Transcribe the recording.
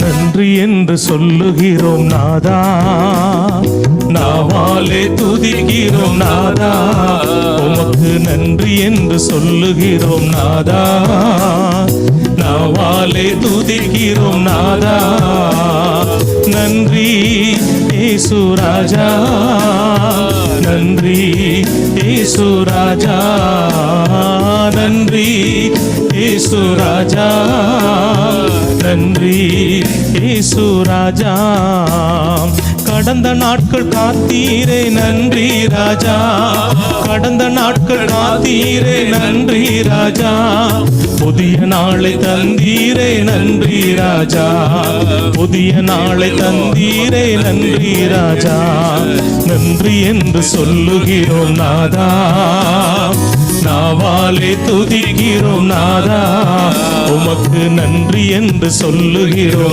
நன்றி என்று சொல்லுகிறோம் நாதா, நாவாலே துதிக்கிறோம் நாதா. உமக்கு நன்றி என்று சொல்லுகிறோம் நாதா, நாவாலே துதிக்கிறோம் நாதா. நன்றி இயேசு ராஜா, நன்றி இயேசு ராஜா, நன்றி இயேசு ராஜா, நன்றி இயேசு ராஜா. கடந்த நாட்கள் காத்தீரே நன்றி ராஜா, கடந்த நாட்கள் காத்தீரே நன்றி ராஜா. புதிய நாளை தந்தீரே நன்றி ராஜா, புதிய நாளை தந்தீரே நன்றி ராஜா. நன்றி என்று சொல்லுகிறோம் நாதா, நாவாலே துதிக்கிறோம் நாதா. உமக்கு நன்றி என்று சொல்லுகிறோம்.